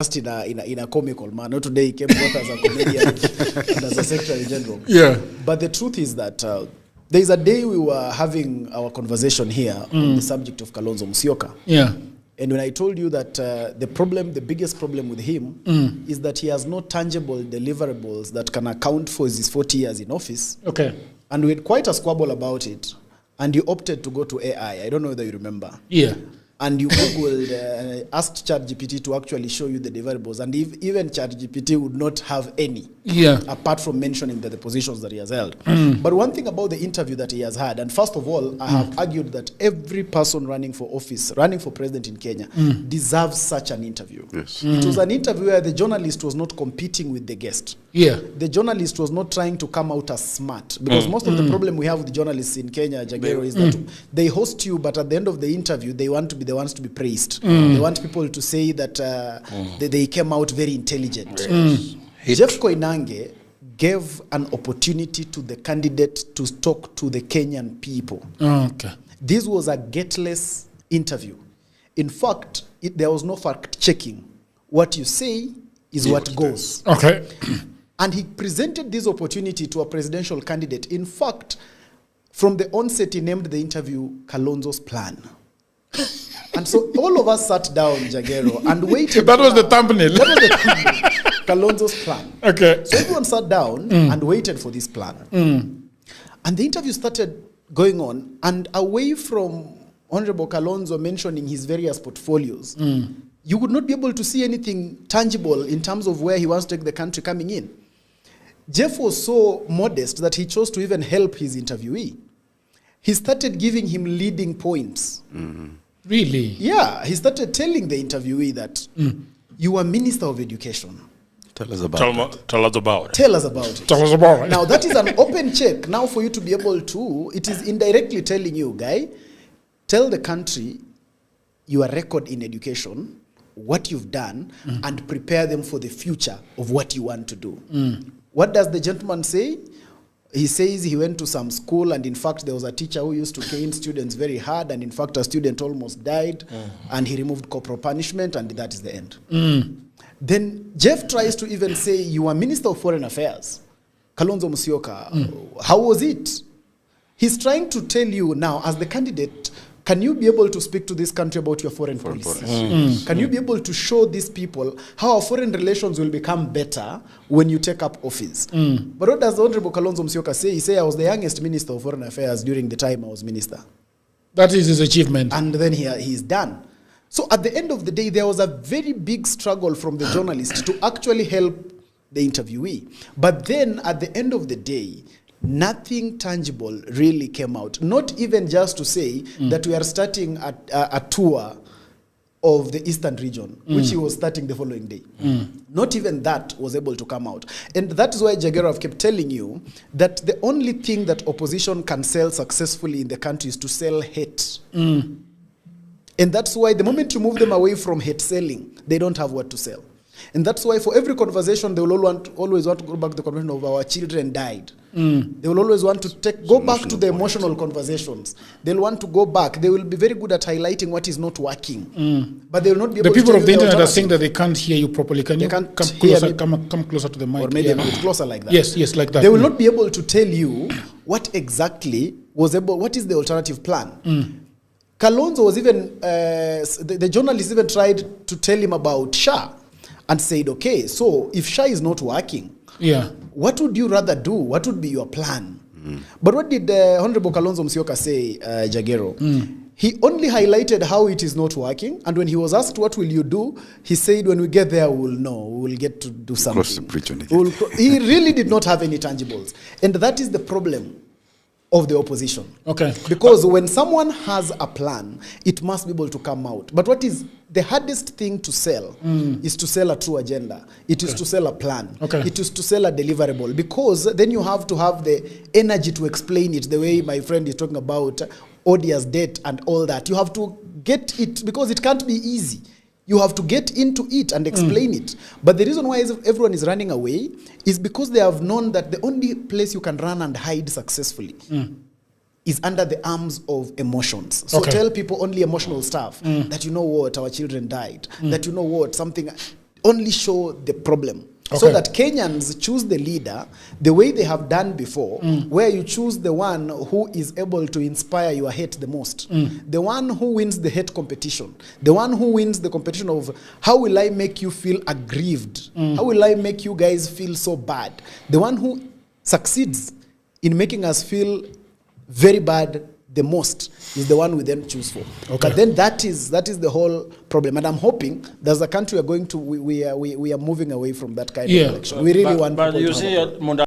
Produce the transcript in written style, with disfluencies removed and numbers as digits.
just in a comical manner. Today he came both as a comedian and as a secretary general. Yeah. But the truth is that there is a day we were having our conversation here on the subject of Kalonzo Musyoka. Yeah. And when I told you that the biggest problem with him is that he has no tangible deliverables that can account for his 40 years in office. Okay. And we had quite a squabble about it. And you opted to go to AI. I don't know whether you remember. Yeah. And you Googled, asked ChatGPT to actually show you the deliverables. And even ChatGPT would not have any. Yeah. Apart from mentioning the positions that he has held. But one thing about the interview that he has had, and first of all, I have argued that every person running for office, running for president in Kenya, deserves such an interview. Yes. It was an interview where the journalist was not competing with the guest. Yeah. The journalist was not trying to come out as smart. Because most of the problem we have with journalists in Kenya, Jagero, is that they host you, but at the end of the interview, they want to be the ones to be praised. They want people to say that they came out very intelligent. Jeff Koinange gave an opportunity to the candidate to talk to the Kenyan people. Okay. This was a gateless interview. In fact, there was no fact-checking. What you say is what goes. Okay. And he presented this opportunity to a presidential candidate. In fact, from the onset, he named the interview Kalonzo's Plan. And so all of us sat down, Jagero, and waited. That was the thumbnail. That was the thumbnail. Kalonzo's Plan. Okay. So everyone sat down and waited for this plan. And the interview started going on, and away from Honorable Kalonzo mentioning his various portfolios, you would not be able to see anything tangible in terms of where he wants to take the country coming in. Jeff was so modest that he chose to even help his interviewee. He started giving him leading points. Really? Yeah, he started telling the interviewee that you are Minister of Education. Tell us about it. Tell us about it. Tell us about it. Tell us about it. Now, that is an open check. Now, for you to be able to, it is indirectly telling you, guy, tell the country your record in education, what you've done, and prepare them for the future of what you want to do. What does the gentleman say? He says he went to some school, and in fact, there was a teacher who used to cane students very hard, and in fact, a student almost died, and he removed corporal punishment, and that is the end. Then Jeff tries to even say, you are Minister of Foreign Affairs, Kalonzo Musyoka. How was it? He's trying to tell you now, as the candidate, can you be able to speak to this country about your foreign policy? Can you be able to show these people how our foreign relations will become better when you take up office? But what does the Honorable Kalonzo Musyoka say? He said, I was the youngest Minister of Foreign Affairs during the time I was Minister. That is his achievement. And then he's done. So at the end of the day, there was a very big struggle from the journalist to actually help the interviewee. But then at the end of the day, nothing tangible really came out. Not even just to say that we are starting a tour of the Eastern region, which he was starting the following day. Not even that was able to come out. And that is why, Jagero, I've kept telling you that the only thing that opposition can sell successfully in the country is to sell hate. And that's why the moment you move them away from hate selling, they don't have what to sell. And that's why for every conversation, they will always want to go back to the conversation of our children died. They will always want to go back to the emotional conversations. They'll want to go back. They will be very good at highlighting what is not working. But they will not be able to. The people of the internet are saying that they can't hear you properly. Can you come closer to the mic? Or maybe a bit closer like that. Yes, like that. They will not be able to tell you what exactly what is the alternative plan. Kalonzo was even, the journalist even tried to tell him about SHA and said, okay, so if SHA is not working, what would you rather do? What would be your plan? But what did Honorable Kalonzo Musyoka say, Jagero? He only highlighted how it is not working, and when he was asked, what will you do? He said, when we get there, we'll know. We'll get to do something. Cross the bridge when we get there. He really did not have any tangibles. And that is the problem of the opposition. Okay. Because when someone has a plan, it must be able to come out. But what is the hardest thing to sell is to sell a true agenda. It is to sell a plan. It is to sell a deliverable. Because then you have to have the energy to explain it the way my friend is talking about odious debt and all that. You have to get it, because it can't be easy. You have to get into it and explain it. But the reason why everyone is running away is because they have known that the only place you can run and hide successfully is under the arms of emotions. So tell people only emotional stuff, that you know what, our children died, that you know what, something. only show the problem. Okay. So that Kenyans choose the leader the way they have done before, where you choose the one who is able to inspire your hate the most. The one who wins the hate competition. The one who wins the competition of how will I make you feel aggrieved? How will I make you guys feel so bad? The one who succeeds in making us feel very bad the most is the one we then choose for. Okay. But then that is the whole problem. And I'm hoping there's a country we are moving away from that kind of election. We really want but people you to see, have a